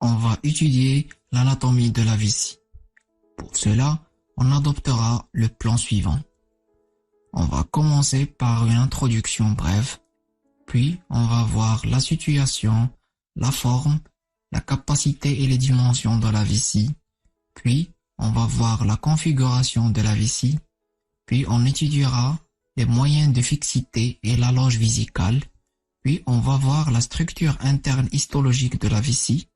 on va étudier l'anatomie de la vessie. Pour cela, on adoptera le plan suivant. On va commencer par une introduction brève, puis on va voir la situation, la forme, la capacité et les dimensions de la vessie, puis on va voir la configuration de la vessie, puis on étudiera les moyens de fixité et la loge vésicale, puis on va voir la structure interne histologique de la vessie,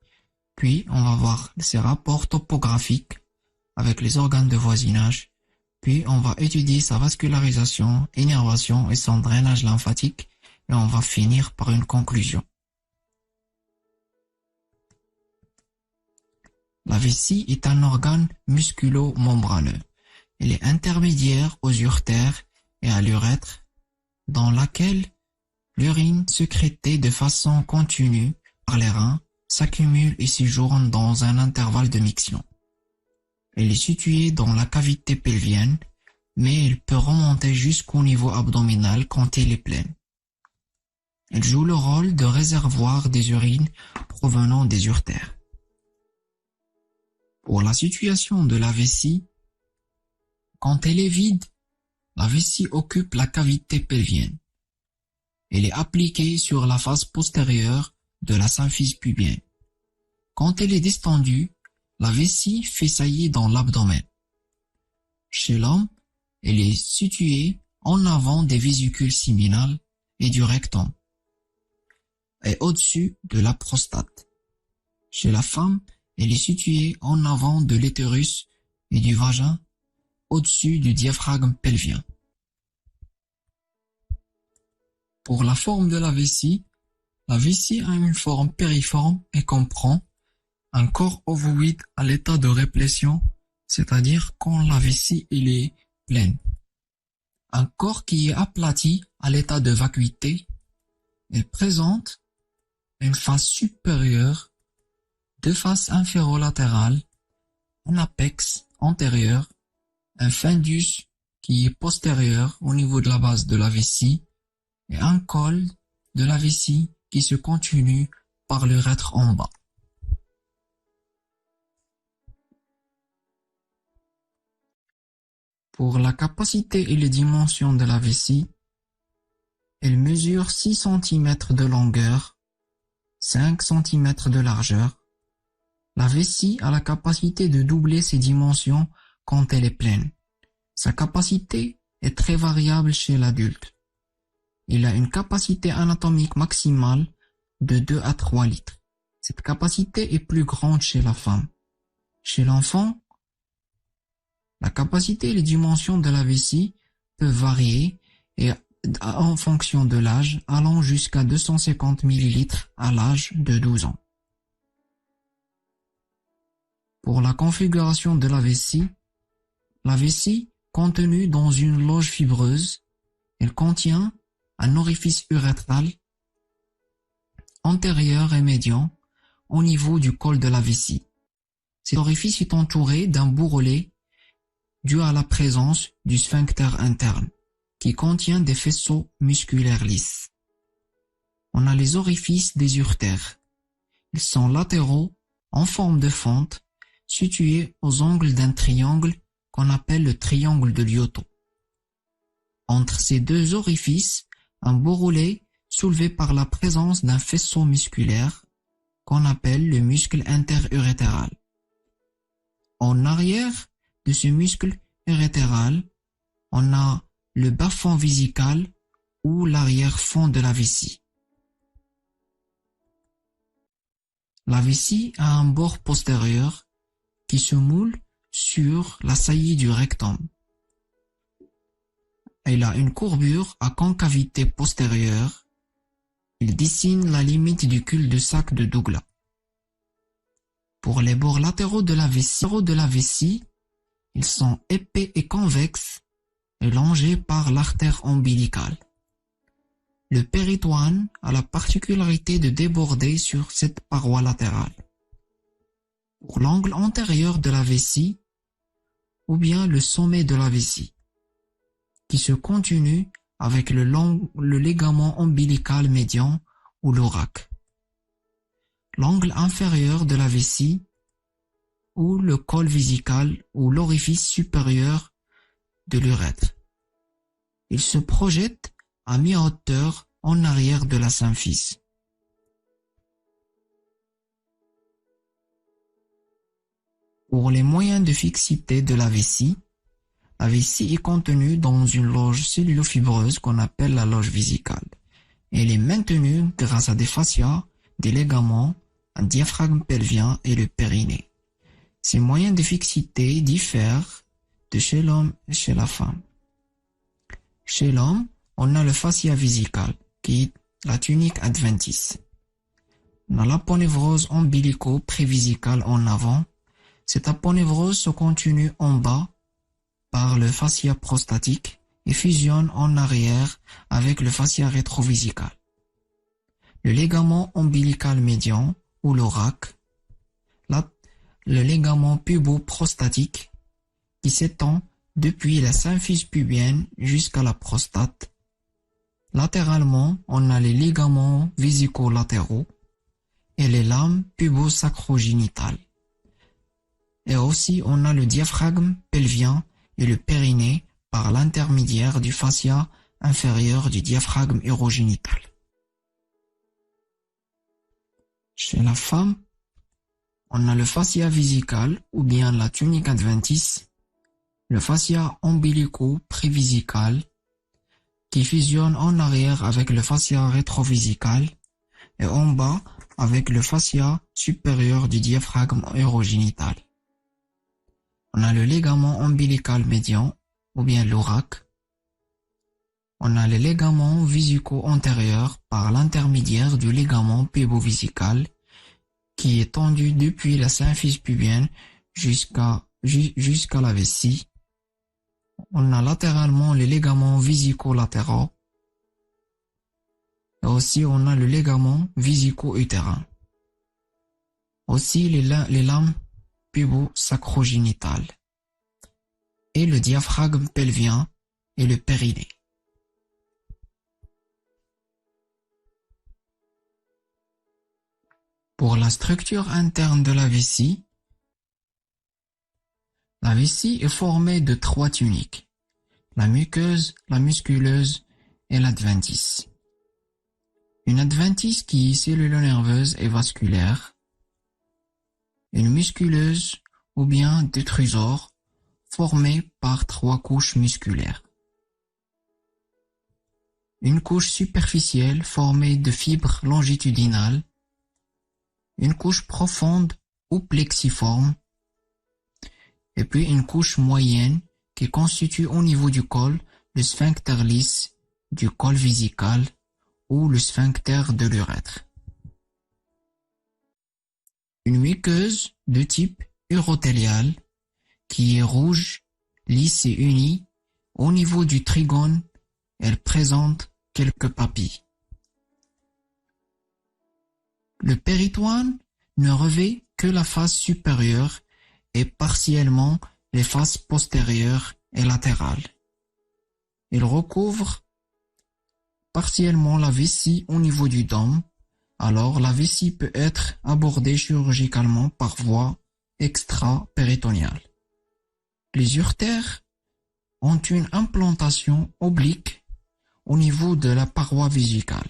puis on va voir ses rapports topographiques avec les organes de voisinage, puis on va étudier sa vascularisation, innervation et son drainage lymphatique, et on va finir par une conclusion. La vessie est un organe musculo-membraneux. Elle est intermédiaire aux uretères et à l'urètre, dans laquelle l'urine sécrétée de façon continue par les reins s'accumule et séjourne dans un intervalle de miction. Elle est située dans la cavité pelvienne, mais elle peut remonter jusqu'au niveau abdominal quand elle est pleine. Elle joue le rôle de réservoir des urines provenant des uretères. Pour la situation de la vessie, quand elle est vide, la vessie occupe la cavité pelvienne. Elle est appliquée sur la face postérieure de la symphyse pubienne. Quand elle est distendue, la vessie fait saillie dans l'abdomen. Chez l'homme, elle est située en avant des vésicules séminales et du rectum, et au-dessus de la prostate. Chez la femme, elle est située en avant de l'utérus et du vagin, au-dessus du diaphragme pelvien. Pour la forme de la vessie a une forme périforme et comprend un corps ovoïde à l'état de réplétion, c'est-à-dire quand la vessie est pleine. Un corps qui est aplati à l'état de vacuité. Elle présente une face supérieure, deux faces inférolatérales, un apex antérieur, un fundus qui est postérieur au niveau de la base de la vessie et un col de la vessie qui se continue par l'urètre en bas. Pour la capacité et les dimensions de la vessie, elle mesure 6 cm de longueur, 5 cm de largeur. La vessie a la capacité de doubler ses dimensions quand elle est pleine. Sa capacité est très variable chez l'adulte. Il a une capacité anatomique maximale de 2 à 3 litres. Cette capacité est plus grande chez la femme. Chez l'enfant, la capacité et les dimensions de la vessie peuvent varier et en fonction de l'âge, allant jusqu'à 250 ml à l'âge de 12 ans. Pour la configuration de la vessie contenue dans une loge fibreuse, elle contient un orifice urétral antérieur et médian au niveau du col de la vessie. Cet orifice est entouré d'un bourrelet dû à la présence du sphincter interne, qui contient des faisceaux musculaires lisses. On a les orifices des uretères. Ils sont latéraux, en forme de fente, situés aux angles d'un triangle qu'on appelle le triangle de Lyoto. Entre ces deux orifices, un bourrelet soulevé par la présence d'un faisceau musculaire qu'on appelle le muscle interurétéral. En arrière de ce muscle urétéral, on a le bas-fond vésical ou l'arrière-fond de la vessie. La vessie a un bord postérieur qui se moule sur la saillie du rectum. Elle a une courbure à concavité postérieure. Il dessine la limite du cul-de-sac de Douglas. Pour les bords latéraux de la vessie, ils sont épais et convexes et longés par l'artère ombilicale. Le péritoine a la particularité de déborder sur cette paroi latérale. Pour l'angle antérieur de la vessie, ou bien le sommet de la vessie, qui se continue avec le ligament ombilical médian ou l'oraque. l'angle inférieur de la vessie ou le col vésical ou l'orifice supérieur de l'urètre. Il se projette à mi-hauteur en arrière de la symphyse. Pour les moyens de fixité de la vessie est contenue dans une loge cellulofibreuse qu'on appelle la loge vésicale. Elle est maintenue grâce à des fascias, des ligaments, un diaphragme pelvien et le périnée. Ces moyens de fixité diffèrent de chez l'homme et chez la femme. Chez l'homme, on a le fascia vésical, qui est la tunique adventice. On a l'aponévrose ombilico-prévésicale en avant. Cette aponévrose se continue en bas par le fascia prostatique et fusionne en arrière avec le fascia rétrovésical. Le ligament ombilical médian ou l'ORAC, le ligament pubo-prostatique qui s'étend depuis la symphyse pubienne jusqu'à la prostate. Latéralement, on a les ligaments vésico-latéraux et les lames pubo-sacrogénitales. Et aussi, on a le diaphragme pelvien et le périnée par l'intermédiaire du fascia inférieur du diaphragme urogénital. Chez la femme, on a le fascia vésical ou bien la tunique adventice, le fascia ombilico-prévésical qui fusionne en arrière avec le fascia rétrovésical et en bas avec le fascia supérieur du diaphragme urogénital. On a le ligament ombilical médian ou bien l'ORAC. On a le ligament vésico-antérieur par l'intermédiaire du ligament pubo-vésical qui est tendu depuis la symphyse pubienne jusqu'à la vessie. On a latéralement les ligaments vésico-latéraux. Et aussi, on a le ligament vésico-utérin. Aussi, les lames pubo-sacrogénitales. Et le diaphragme pelvien et le périnée. Pour la structure interne de la vessie est formée de 3 tuniques, la muqueuse, la musculeuse et l'adventice. Une adventice qui est cellulo-nerveuse et vasculaire, une musculeuse ou bien détrusor formée par 3 couches musculaires. Une couche superficielle formée de fibres longitudinales, une couche profonde ou plexiforme, et puis une couche moyenne qui constitue au niveau du col le sphincter lisse du col vésical ou le sphincter de l'urètre. Une muqueuse de type urothélial qui est rouge, lisse et unie. Au niveau du trigone, elle présente quelques papilles. Le péritoine ne revêt que la face supérieure et partiellement les faces postérieures et latérales. Il recouvre partiellement la vessie au niveau du dôme. Alors la vessie peut être abordée chirurgicalement par voie extra-péritoniale. Les uretères ont une implantation oblique au niveau de la paroi vésicale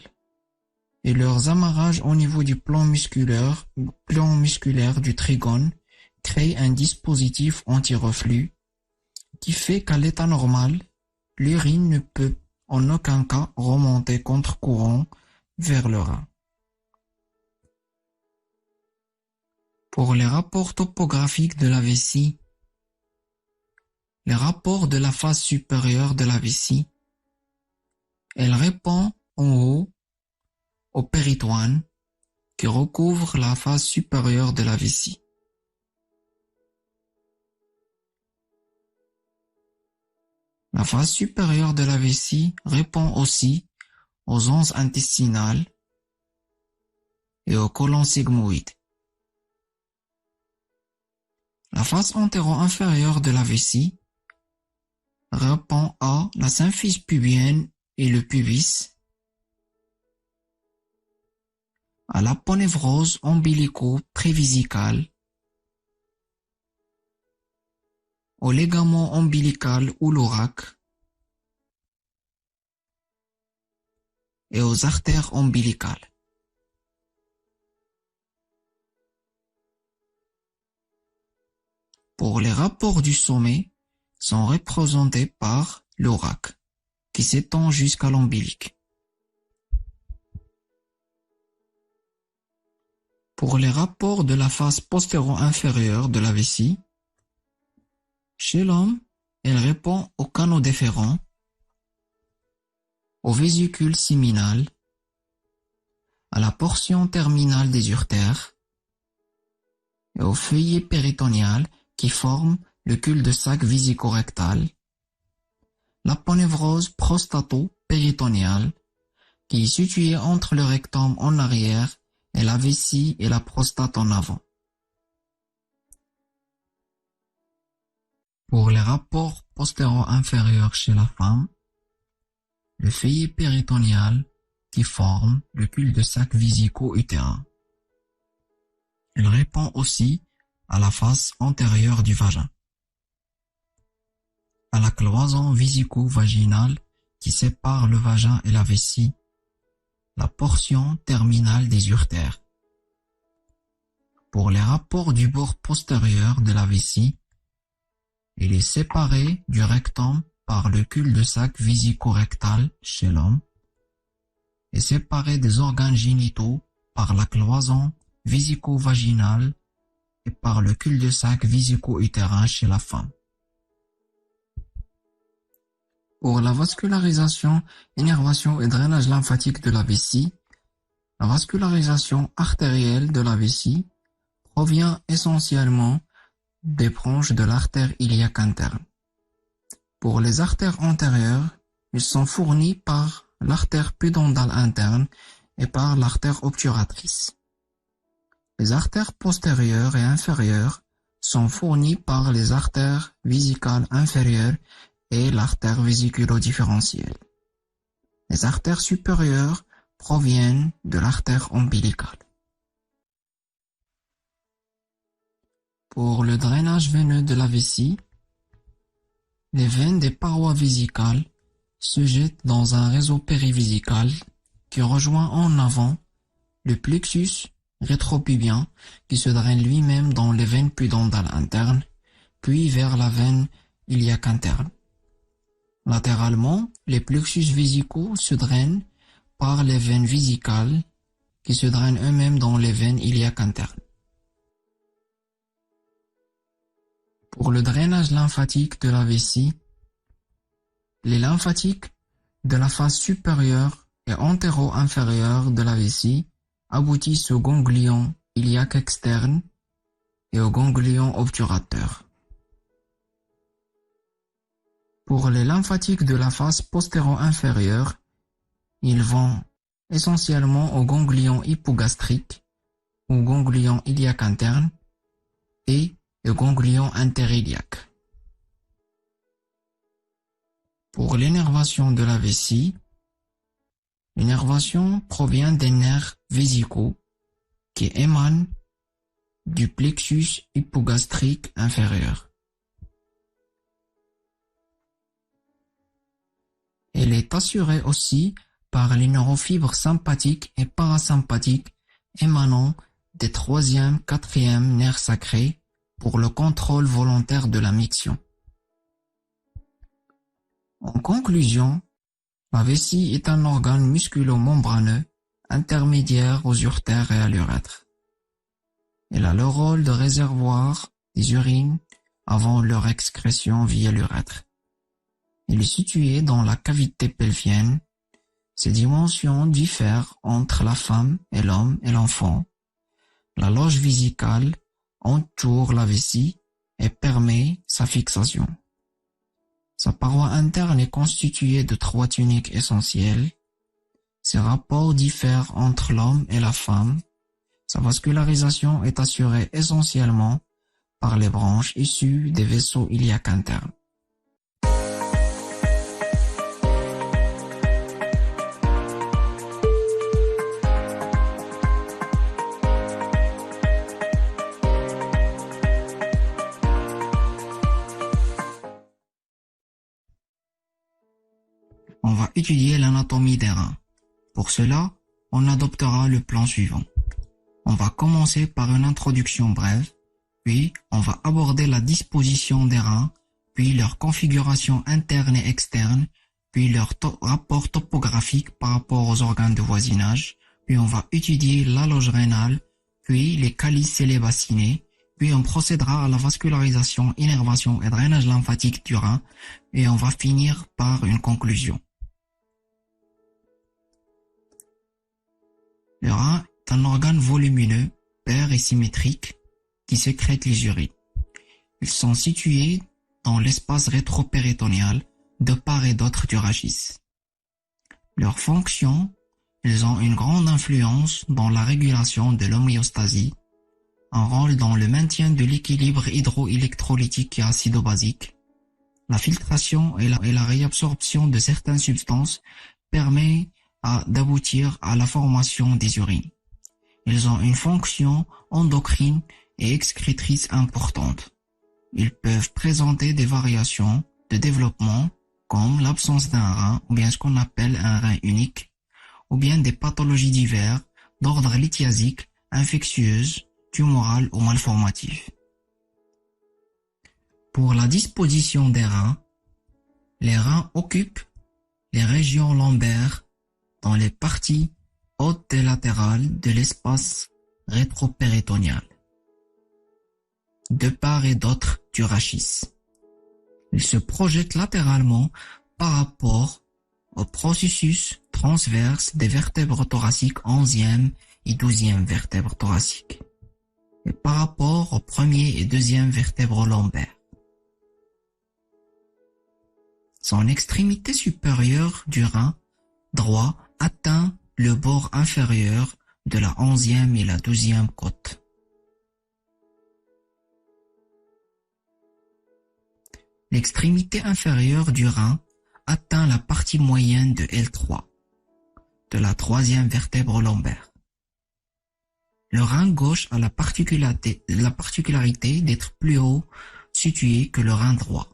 et leurs amarrages au niveau du plan musculaire du trigone créent un dispositif anti-reflux qui fait qu'à l'état normal, l'urine ne peut en aucun cas remonter contre courant vers le rein. Pour les rapports topographiques de la vessie, les rapports de la face supérieure de la vessie, elle répond en haut au péritoine qui recouvre la face supérieure de la vessie. La face supérieure de la vessie répond aussi aux onces intestinales et au côlon sigmoïde. La face antéro-inférieure de la vessie répond à la symphyse pubienne et le pubis. à l'aponévrose ombilico-prévésicale, au ligament ombilical ou l'oraque et aux artères ombilicales. Pour les rapports du sommet, sont représentés par l'oraque, qui s'étend jusqu'à l'ombilic. Pour les rapports de la face postéro-inférieure de la vessie, chez l'homme, elle répond au canaux déférent, aux vésicules séminales, à la portion terminale des urtères et au feuillet péritonéal qui forme le cul-de-sac vésico-rectal, l'aponévrose prostato-péritonéale qui est située entre le rectum en arrière et la vessie et la prostate en avant. Pour les rapports postéro-inférieurs chez la femme, le feuillet péritonéal qui forme le cul-de-sac vésico-utérin. Il répond aussi à la face antérieure du vagin, à la cloison vésico-vaginale qui sépare le vagin et la vessie, la portion terminale des urtères. Pour les rapports du bord postérieur de la vessie, il est séparé du rectum par le cul-de-sac vésico-rectal chez l'homme et séparé des organes génitaux par la cloison vésico-vaginale et par le cul-de-sac vésico-utérin chez la femme. Pour la vascularisation, innervation et drainage lymphatique de la vessie, la vascularisation artérielle de la vessie provient essentiellement des branches de l'artère iliaque interne. Pour les artères antérieures, ils sont fournis par l'artère pudendale interne et par l'artère obturatrice. Les artères postérieures et inférieures sont fournies par les artères vésicales inférieures et l'artère vésiculo-différentielle. Les artères supérieures proviennent de l'artère ombilicale. Pour le drainage veineux de la vessie, les veines des parois vésicales se jettent dans un réseau périvésical qui rejoint en avant le plexus rétropubien qui se draine lui-même dans les veines pudendales internes, puis vers la veine iliaque interne. Latéralement, les plexus vésicaux se drainent par les veines vésicales qui se drainent eux-mêmes dans les veines iliaques internes. Pour le drainage lymphatique de la vessie, les lymphatiques de la face supérieure et antéro-inférieure de la vessie aboutissent au ganglion iliaque externe et au ganglion obturateur. Pour les lymphatiques de la face postéro-inférieure, ils vont essentiellement au ganglion hypogastrique, au ganglion iliaque interne et au ganglion interiliaque. Pour l'innervation de la vessie, l'innervation provient des nerfs vésicaux qui émanent du plexus hypogastrique inférieur. Elle est assurée aussi par les neurofibres sympathiques et parasympathiques émanant des 3e, 4e nerfs sacrés pour le contrôle volontaire de la miction. En conclusion, la vessie est un organe musculo-membraneux intermédiaire aux urtères et à l'urètre. Elle a le rôle de réservoir des urines avant leur excrétion via l'urètre. Elle est située dans la cavité pelvienne. Ses dimensions diffèrent entre la femme et l'homme et l'enfant. La loge vésicale entoure la vessie et permet sa fixation. Sa paroi interne est constituée de 3 tuniques essentielles. Ses rapports diffèrent entre l'homme et la femme. Sa vascularisation est assurée essentiellement par les branches issues des vaisseaux iliaques internes. étudier l'anatomie des reins. Pour cela, on adoptera le plan suivant. On va commencer par une introduction brève, puis on va aborder la disposition des reins, puis leur configuration interne et externe, puis leur rapport topographique par rapport aux organes de voisinage, puis on va étudier la loge rénale, puis les calices et les bassinées, puis on procédera à la vascularisation, innervation et drainage lymphatique du rein, et on va finir par une conclusion. Le rein est un organe volumineux, pair et symétrique, qui sécrète les urines. Ils sont situés dans l'espace rétropéritonéal, de part et d'autre du rachis. Leurs fonctions, ils ont une grande influence dans la régulation de l'homéostasie, un rôle dans le maintien de l'équilibre hydroélectrolytique et acido-basique. La filtration et la réabsorption de certaines substances permet d'aboutir à la formation des urines. Ils ont une fonction endocrine et excrétrice importante. Ils peuvent présenter des variations de développement comme l'absence d'un rein ou bien ce qu'on appelle un rein unique, ou bien des pathologies diverses d'ordre lithiasique, infectieuse, tumorale ou malformative. Pour la disposition des reins, les reins occupent les régions lombaires dans les parties hautes et latérales de l'espace rétropéritonéal, de part et d'autre du rachis. Ils se projettent latéralement par rapport au processus transverse des vertèbres thoraciques 11e et 12e vertèbres thoraciques, et par rapport aux premier et deuxième vertèbres lombaires. Son extrémité supérieure du rein droit atteint le bord inférieur de la 11e et la 12e côte. L'extrémité inférieure du rein atteint la partie moyenne de L3, de la 3e vertèbre lombaire. Le rein gauche a la particularité d'être plus haut situé que le rein droit.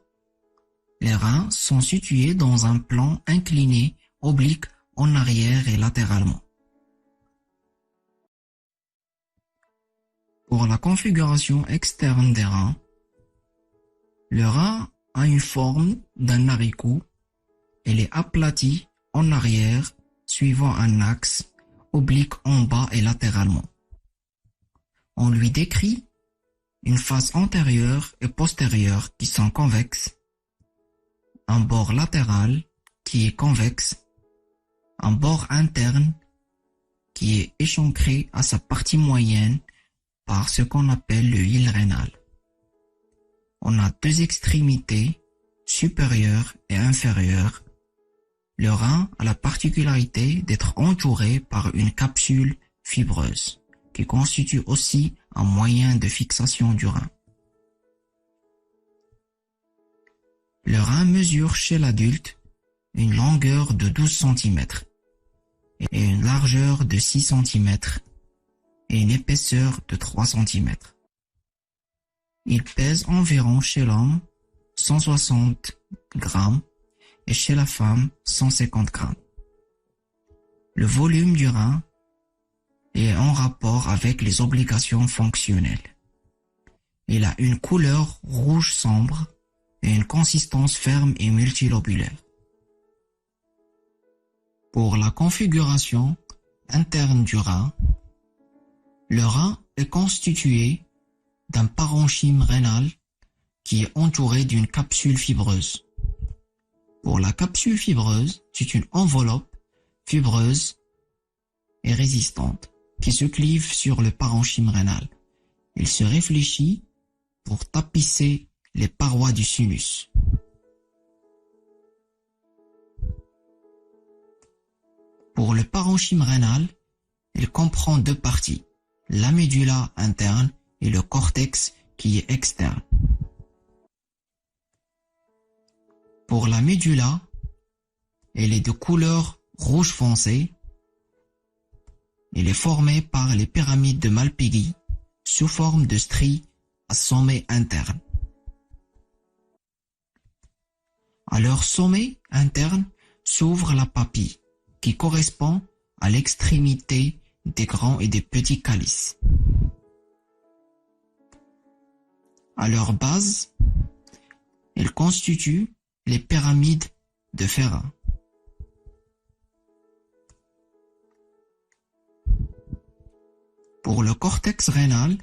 Les reins sont situés dans un plan incliné, oblique, en arrière et latéralement. Pour la configuration externe des reins, le rein a une forme d'un haricot. Elle est aplatie en arrière, suivant un axe oblique en bas et latéralement. On lui décrit une face antérieure et postérieure qui sont convexes, un bord latéral qui est convexe, un bord interne qui est échancré à sa partie moyenne par ce qu'on appelle le hile rénal. On a deux extrémités, supérieure et inférieure. Le rein a la particularité d'être entouré par une capsule fibreuse, qui constitue aussi un moyen de fixation du rein. Le rein mesure chez l'adulte une longueur de 12 cm et une largeur de 6 cm et une épaisseur de 3 cm. Il pèse environ chez l'homme 160 grammes et chez la femme 150 grammes. Le volume du rein est en rapport avec les obligations fonctionnelles. Il a une couleur rouge sombre et une consistance ferme et multilobulaire. Pour la configuration interne du rein, le rein est constitué d'un parenchyme rénal qui est entouré d'une capsule fibreuse. Pour la capsule fibreuse, c'est une enveloppe fibreuse et résistante qui se clive sur le parenchyme rénal. Il se réfléchit pour tapisser les parois du sinus. Pour le parenchyme rénal, il comprend deux parties, la médula interne et le cortex qui est externe. Pour la médula, elle est de couleur rouge foncé. Elle est formée par les pyramides de Malpighi sous forme de stries à sommet interne. À leur sommet interne s'ouvre la papille, qui correspond à l'extrémité des grands et des petits calices. À leur base, ils constituent les pyramides de Ferrat. Pour le cortex rénal,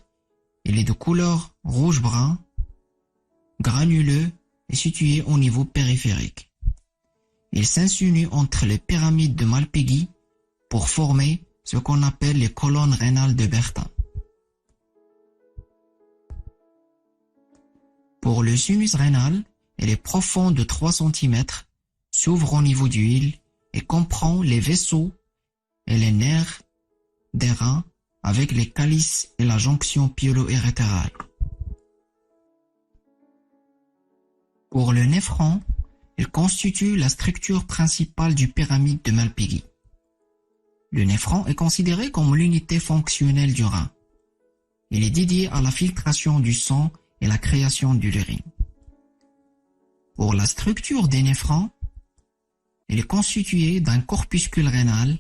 il est de couleur rouge-brun, granuleux et situé au niveau périphérique. Il s'insinue entre les pyramides de Malpighi pour former ce qu'on appelle les colonnes rénales de Bertin. Pour le sinus rénal, il est profond de 3 cm, s'ouvre au niveau du hile et comprend les vaisseaux et les nerfs des reins avec les calices et la jonction pyélo-érétérale. Pour le néphron, il constitue la structure principale du pyramide de Malpighi. Le néphron est considéré comme l'unité fonctionnelle du rein. Il est dédié à la filtration du sang et la création de l'urine. Pour la structure des néphrons, il est constitué d'un corpuscule rénal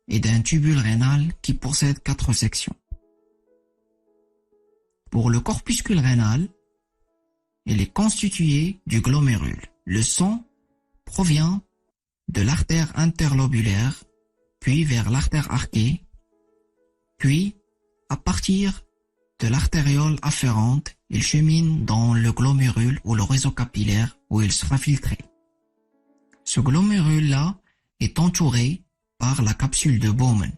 et d'un tubule rénal qui possède 4 sections. Pour le corpuscule rénal, il est constitué du glomérule. Le sang provient de l'artère interlobulaire, puis vers l'artère arquée, puis à partir de l'artériole afférente, il chemine dans le glomérule ou le réseau capillaire où il sera filtré. Ce glomérule-là est entouré par la capsule de Bowman.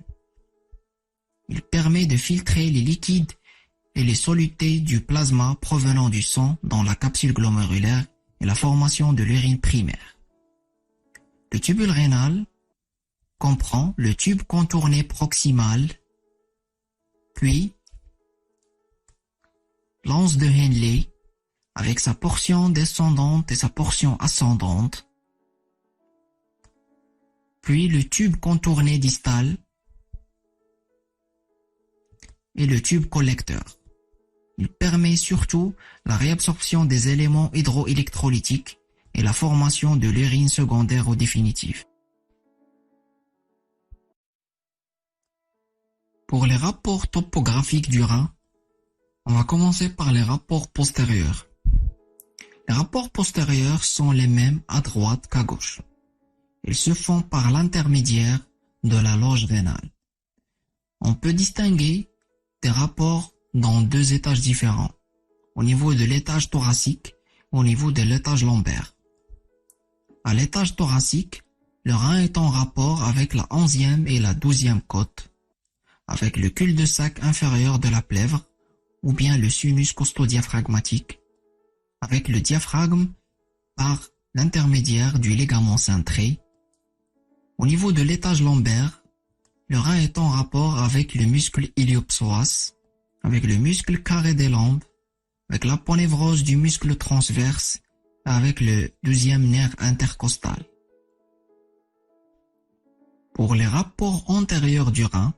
Il permet de filtrer les liquides et les solutés du plasma provenant du sang dans la capsule glomérulaire et la formation de l'urine primaire. Le tubule rénal comprend le tube contourné proximal, puis l'anse de Henle avec sa portion descendante et sa portion ascendante, puis le tube contourné distal et le tube collecteur. Il permet surtout la réabsorption des éléments hydroélectrolytiques et la formation de l'urine secondaire ou définitive. Pour les rapports topographiques du rein, on va commencer par les rapports postérieurs. Les rapports postérieurs sont les mêmes à droite qu'à gauche. Ils se font par l'intermédiaire de la loge rénale. On peut distinguer des rapports dans 2 étages différents, au niveau de l'étage thoracique et au niveau de l'étage lombaire. À l'étage thoracique, le rein est en rapport avec la 11e et la 12e côte, avec le cul-de-sac inférieur de la plèvre, ou bien le sinus costodiaphragmatique, avec le diaphragme par l'intermédiaire du ligament cintré. Au niveau de l'étage lombaire, le rein est en rapport avec le muscle iliopsoas, avec le muscle carré des lombes, avec l'aponévrose du muscle transverse, et avec le 12e nerf intercostal. Pour les rapports antérieurs du rein,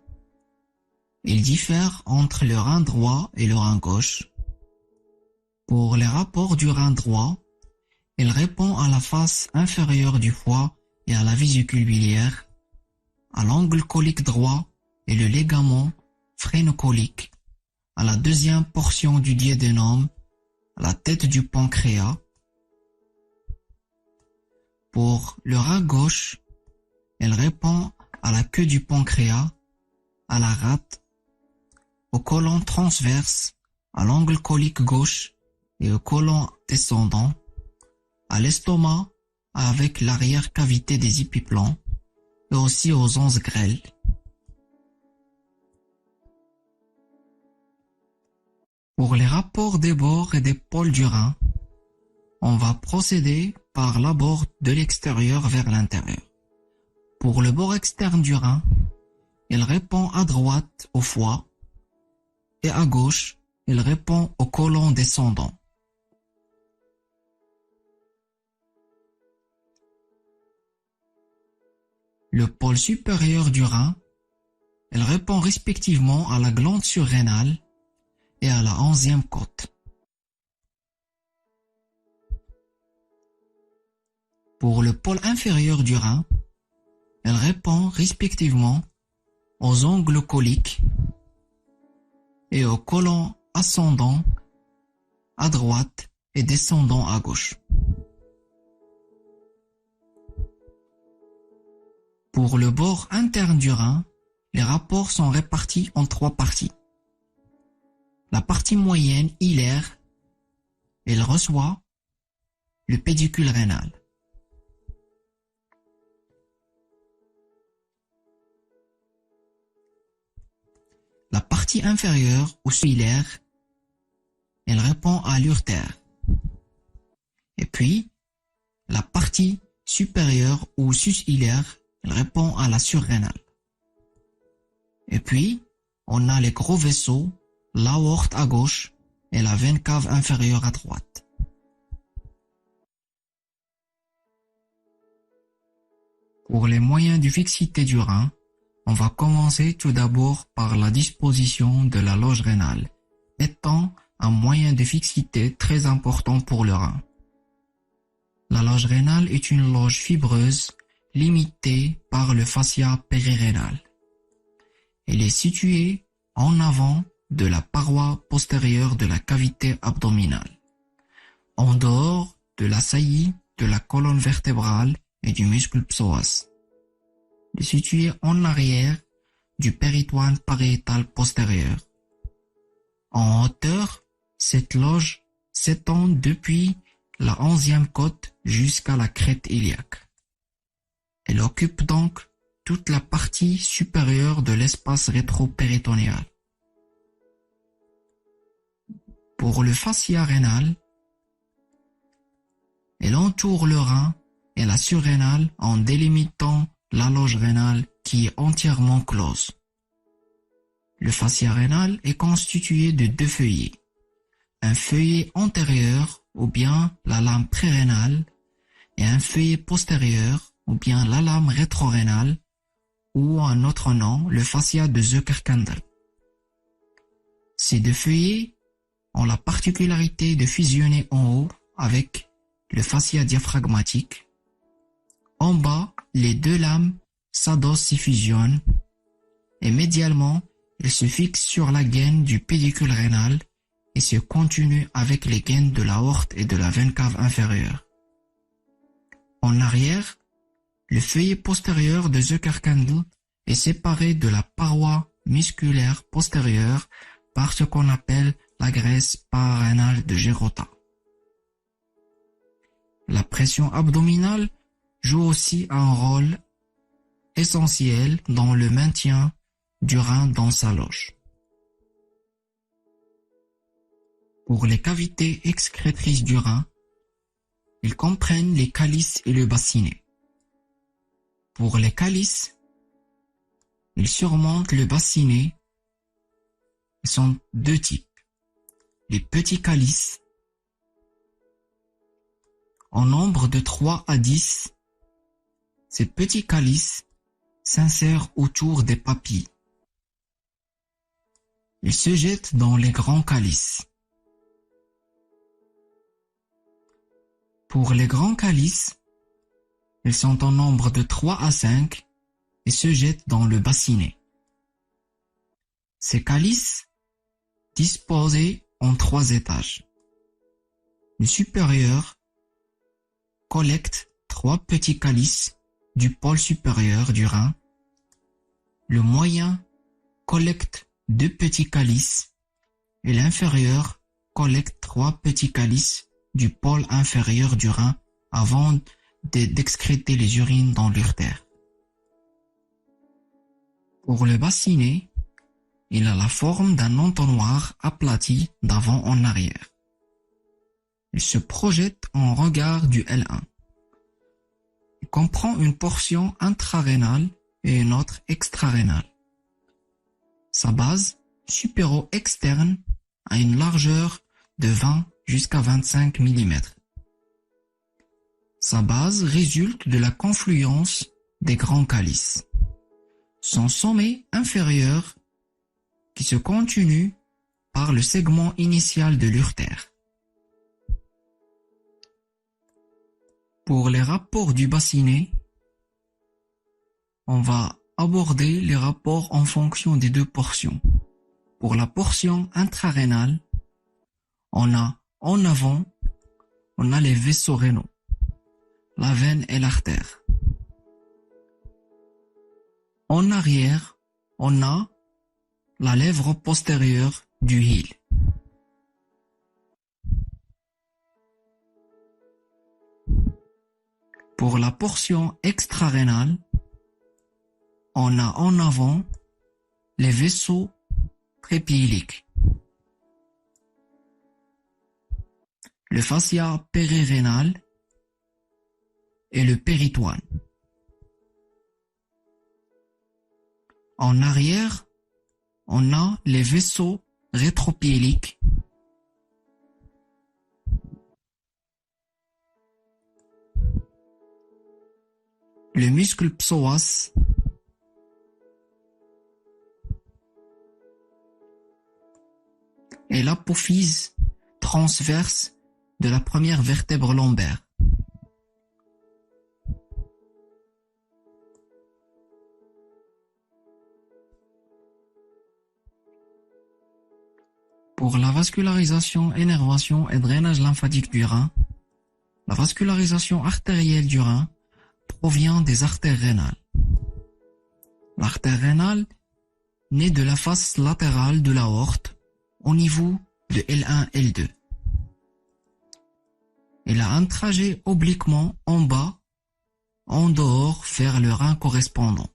ils diffèrent entre le rein droit et le rein gauche. Pour les rapports du rein droit, il répond à la face inférieure du foie et à la vésicule biliaire, à l'angle colique droit et le ligament phrénocolique, à la 2e portion du duodénum, à la tête du pancréas. Pour le rein gauche, elle répond à la queue du pancréas, à la rate, au côlon transverse, à l'angle colique gauche et au côlon descendant, à l'estomac avec l'arrière-cavité des épiplans et aussi aux onces grêles. Pour les rapports des bords et des pôles du rein, on va procéder par l'abord de l'extérieur vers l'intérieur. Pour le bord externe du rein, il répond à droite au foie et à gauche, il répond au côlon descendant. Le pôle supérieur du rein, il répond respectivement à la glande surrénale et à la 11e côte. Pour le pôle inférieur du rein, elle répond respectivement aux angles coliques et aux côlons ascendants à droite et descendants à gauche. Pour le bord interne du rein, les rapports sont répartis en 3 parties. La partie moyenne, hilaire, elle reçoit le pédicule rénal. La partie inférieure ou sous-hilaire, elle répond à l'urtère. Et puis, la partie supérieure ou sus-hilaire, elle répond à la surrénale. Et puis, on a les gros vaisseaux, l'aorte à gauche et la veine cave inférieure à droite. Pour les moyens de fixité du rein, on va commencer tout d'abord par la disposition de la loge rénale, étant un moyen de fixité très important pour le rein. La loge rénale est une loge fibreuse limitée par le fascia périrénal. Elle est située en avant de la paroi postérieure de la cavité abdominale, en dehors de la saillie de la colonne vertébrale et du muscle psoas. Elle est située en arrière du péritoine pariétal postérieur. En hauteur, cette loge s'étend depuis la 11e côte jusqu'à la crête iliaque. Elle occupe donc toute la partie supérieure de l'espace rétropéritonéal. Pour le fascia rénal, elle entoure le rein et la surrénale en délimitant la loge rénale qui est entièrement close. Le fascia rénal est constitué de 2 feuillets. Un feuillet antérieur ou bien la lame prérénale et un feuillet postérieur ou bien la lame rétrorénale ou un autre nom, le fascia de Zuckerkandl. Ces 2 feuillets ont la particularité de fusionner en haut avec le fascia diaphragmatique. En bas, les 2 lames s'adossent et fusionnent et médialement, elles se fixent sur la gaine du pédicule rénal et se continuent avec les gaines de l'aorte et de la veine cave inférieure. En arrière, le feuillet postérieur de Zuckerkandl est séparé de la paroi musculaire postérieure par ce qu'on appelle la graisse pararénale de Girota. La pression abdominale joue aussi un rôle essentiel dans le maintien du rein dans sa loge. Pour les cavités excrétrices du rein, ils comprennent les calices et le bassinet. Pour les calices, ils surmontent le bassinet. Ils sont 2 types. Les petits calices, en nombre de 3 à 10, ces petits calices s'insèrent autour des papilles. Ils se jettent dans les grands calices. Pour les grands calices, ils sont en nombre de 3 à 5 et se jettent dans le bassinet. Ces calices, disposés en 3 étages. Le supérieur collecte 3 petits calices du pôle supérieur du rein. Le moyen collecte 2 petits calices et l'inférieur collecte 3 petits calices du pôle inférieur du rein avant d'excréter les urines dans l'urtère. Pour le bassinet, il a la forme d'un entonnoir aplati d'avant en arrière. Il se projette en regard du L1. Il comprend une portion intrarénale et une autre extrarénale. Sa base supéro-externe a une largeur de 20 jusqu'à 25 mm. Sa base résulte de la confluence des grands calices. Son sommet inférieur qui se continue par le segment initial de l'urtère. Pour les rapports du bassinet, on va aborder les rapports en fonction des deux portions. Pour la portion intrarénale, on a en avant, on a les vaisseaux rénaux, la veine et l'artère. En arrière, on a la lèvre postérieure du hile. Pour la portion extrarénale, on a en avant les vaisseaux prépiéliques, le fascia périrénal et le péritoine. En arrière, on a les vaisseaux rétropiéliques, le muscle psoas et l'apophyse transverse de la première vertèbre lombaire. Pour la vascularisation, énervation et drainage lymphatique du rein, la vascularisation artérielle du rein provient des artères rénales. L'artère rénale naît de la face latérale de l'aorte au niveau de L1-L2. Elle a un trajet obliquement en bas, en dehors vers le rein correspondant.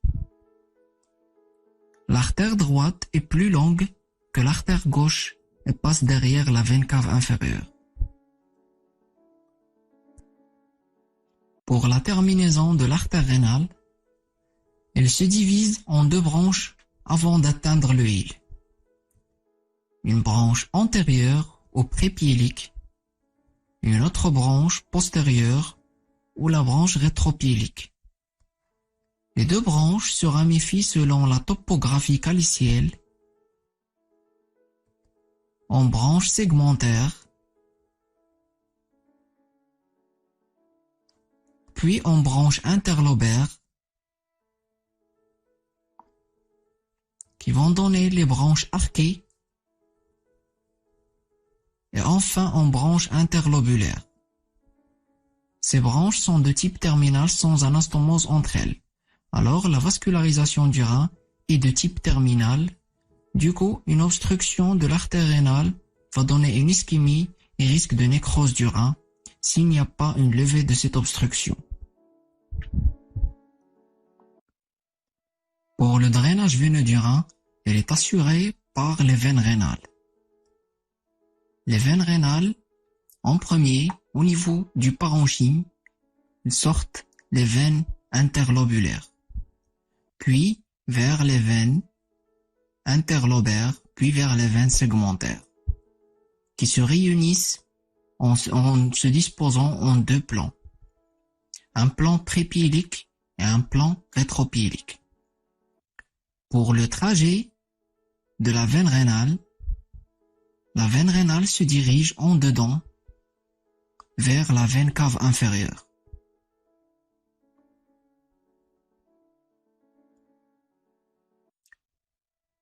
L'artère droite est plus longue que l'artère gauche et passe derrière la veine cave inférieure. Pour la terminaison de l'artère rénale, elle se divise en deux branches avant d'atteindre le hile. Une branche antérieure au prépiélique et une autre branche postérieure ou la branche rétropiélique. Les deux branches se ramifient selon la topographie calicielle en branches segmentaires, puis en branches interlobaires, qui vont donner les branches arquées, et enfin en branches interlobulaires. Ces branches sont de type terminal sans anastomose entre elles. Alors la vascularisation du rein est de type terminal. Du coup, une obstruction de l'artère rénale va donner une ischémie et risque de nécrose du rein s'il n'y a pas une levée de cette obstruction. Pour le drainage veineux du rein, elle est assurée par les veines rénales. Les veines rénales, en premier, au niveau du parenchyme, sortent les veines interlobulaires, puis vers les veines interlobaires, puis vers les veines segmentaires, qui se réunissent en se disposant en deux plans, un plan prépiélique et un plan rétropiélique. Pour le trajet de la veine rénale se dirige en dedans vers la veine cave inférieure.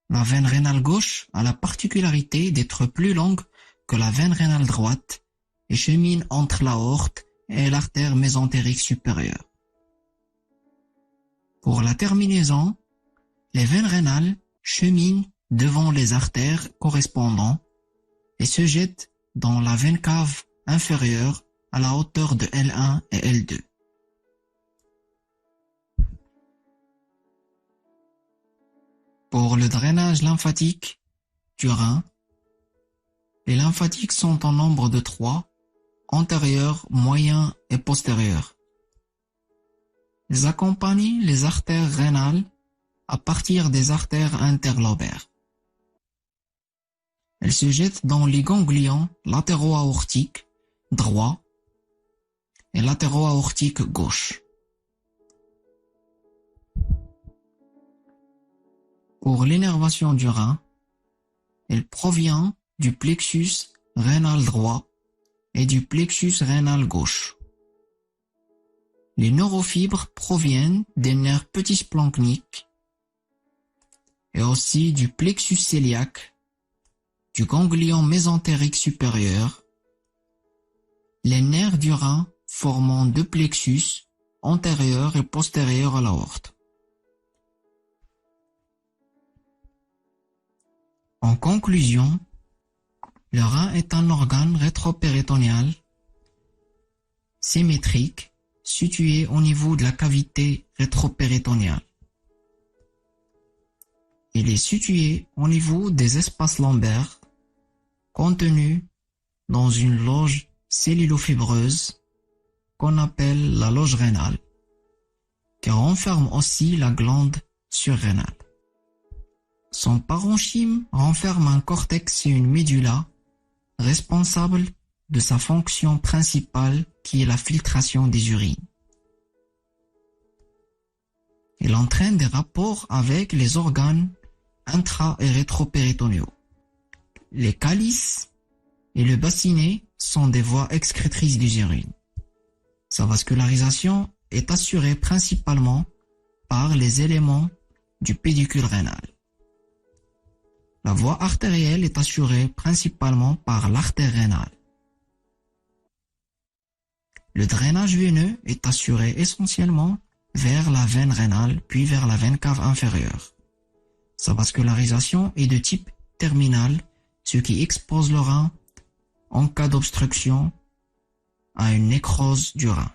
La veine rénale gauche a la particularité d'être plus longue que la veine rénale droite et chemine entre l'aorte et l'artère mésentérique supérieure. Pour la terminaison, les veines rénales cheminent devant les artères correspondants et se jettent dans la veine cave inférieure à la hauteur de L1 et L2. Pour le drainage lymphatique du rein, les lymphatiques sont en nombre de 3, antérieurs, moyens et postérieurs. Ils accompagnent les artères rénales à partir des artères interlobaires. Elles se jettent dans les ganglions latéro-aortiques droit et latéro-aortique gauche. Pour l'énervation du rein, elle provient du plexus rénal droit et du plexus rénal gauche. Les neurofibres proviennent des nerfs petits splanchniques et aussi du plexus cœliaque, du ganglion mésentérique supérieur, les nerfs du rein formant deux plexus antérieurs et postérieurs à l'aorte. En conclusion, le rein est un organe rétropéritonéal symétrique situé au niveau de la cavité rétropéritonéale. Il est situé au niveau des espaces lombaires contenus dans une loge cellulofibreuse qu'on appelle la loge rénale, qui renferme aussi la glande surrénale. Son parenchyme renferme un cortex et une médula responsable de sa fonction principale qui est la filtration des urines. Il entraîne des rapports avec les organes intra- et rétropéritonéaux. Les calices et le bassinet sont des voies excrétrices des urines. Sa vascularisation est assurée principalement par les éléments du pédicule rénal. La voie artérielle est assurée principalement par l'artère rénale. Le drainage veineux est assuré essentiellement vers la veine rénale puis vers la veine cave inférieure. Sa vascularisation est de type terminal, ce qui expose le rein en cas d'obstruction à une nécrose du rein.